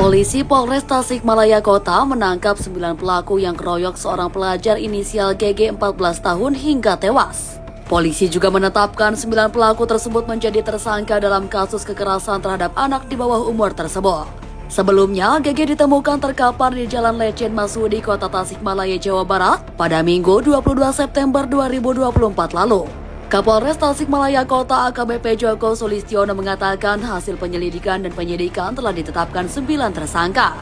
Polisi Polres Tasikmalaya Kota menangkap 9 pelaku yang keroyok seorang pelajar inisial GG 14 tahun hingga tewas. Polisi juga menetapkan 9 pelaku tersebut menjadi tersangka dalam kasus kekerasan terhadap anak di bawah umur tersebut. Sebelumnya, GG ditemukan terkapar di Jalan Lejen Masudi, Kota Tasikmalaya, Jawa Barat pada Minggu 22 September 2024 lalu. Kapolres Tasikmalaya Kota AKBP Joko Sulistiono mengatakan hasil penyelidikan dan penyidikan telah ditetapkan 9 tersangka.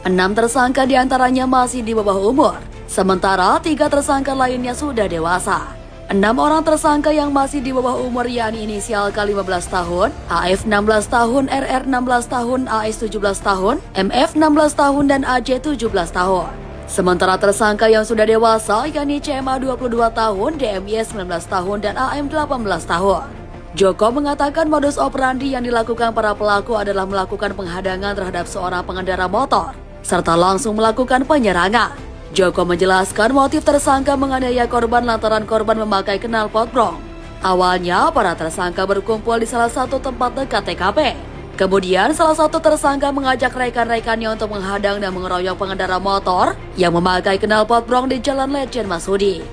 6 tersangka diantaranya masih di bawah umur, sementara 3 tersangka lainnya sudah dewasa. 6 orang tersangka yang masih di bawah umur yakni inisial K 15 tahun, AF 16 tahun, RR 16 tahun, AS 17 tahun, MF 16 tahun, dan AJ 17 tahun. Sementara tersangka yang sudah dewasa yakni CMA 22 tahun, DMY 19 tahun, dan AM 18 tahun. Joko mengatakan modus operandi yang dilakukan para pelaku adalah melakukan penghadangan terhadap seorang pengendara motor, serta langsung melakukan penyerangan. Joko menjelaskan motif tersangka menganiaya korban lantaran korban memakai knalpot brong. Awalnya, para tersangka berkumpul di salah satu tempat dekat TKP. Kemudian, salah satu tersangka mengajak rekan-rekannya untuk menghadang dan mengeroyok pengendara motor yang memakai knalpot brong di Jalan Lejen Masudi.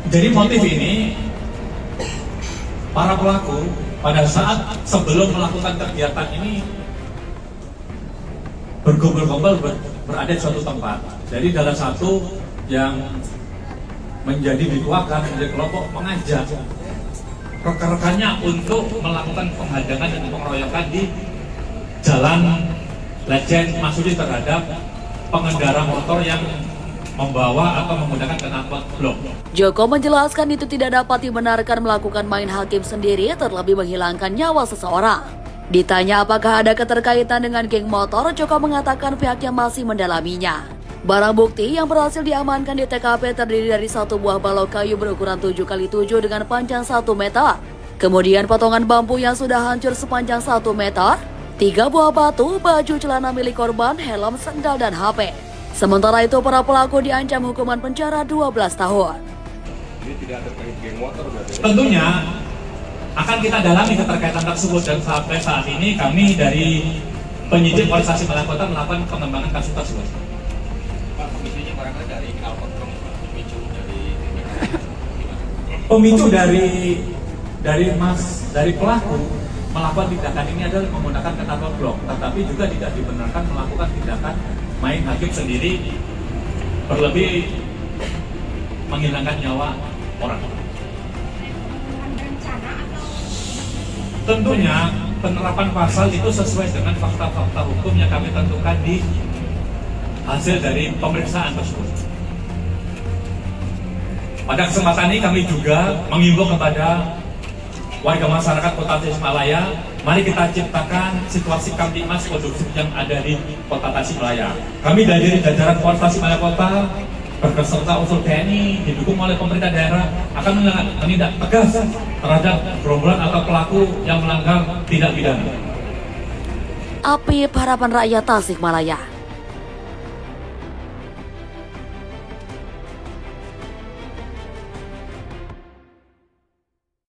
Jadi motif ini, para pelaku pada saat sebelum melakukan kegiatan ini berkumpul-kumpul berada di suatu tempat. Jadi dalam satu yang menjadi dituakan menjadi kelompok mengajak rekan-rekannya untuk melakukan penghadangan dan pengeroyokan di Jalan Lejen Masudi terhadap pengendara motor yang membawa atau menggunakan knalpot blok. Joko menjelaskan itu tidak dapat dibenarkan melakukan main hakim sendiri terlebih menghilangkan nyawa seseorang. Ditanya apakah ada keterkaitan dengan geng motor, Joko mengatakan pihaknya masih mendalaminya. Barang bukti yang berhasil diamankan di TKP terdiri dari satu buah balok kayu berukuran 7x7 dengan panjang 1 meter. Kemudian potongan bambu yang sudah hancur sepanjang 1 meter, 3 buah batu, baju celana milik korban, helm, sendal, dan HP. Sementara itu para pelaku diancam hukuman penjara 12 tahun. Ini tidak ada terkait geng motor berarti? Tentunya akan kita dalami keterkaitan tersebut dan sampai saat ini kami dari penyidik Polres Tasikmalaya Kota melakukan pengembangan kasus tersebut. Pak, pemicunya barangkali dari knalpot brong, Pemicu dari pelaku melakukan tindakan ini adalah menggunakan knalpot brong, tetapi juga tidak dibenarkan melakukan tindakan main hakim sendiri berlebih menghilangkan nyawa orang. Tentunya penerapan pasal itu sesuai dengan fakta-fakta hukum yang kami tentukan di hasil dari pemeriksaan tersebut. Pada kesempatan ini kami juga mengimbau kepada warga masyarakat Kota Tasikmalaya, mari kita ciptakan situasi kamtipmas kondusif yang ada di Kota Tasikmalaya. Kami dari jajaran Polres Tasikmalaya Kota berserta unsur TNI didukung oleh pemerintah daerah akan menindak tegas terhadap gerombolan atau pelaku yang melanggar tindak pidana. Apip, Harapan Rakyat Tasikmalaya.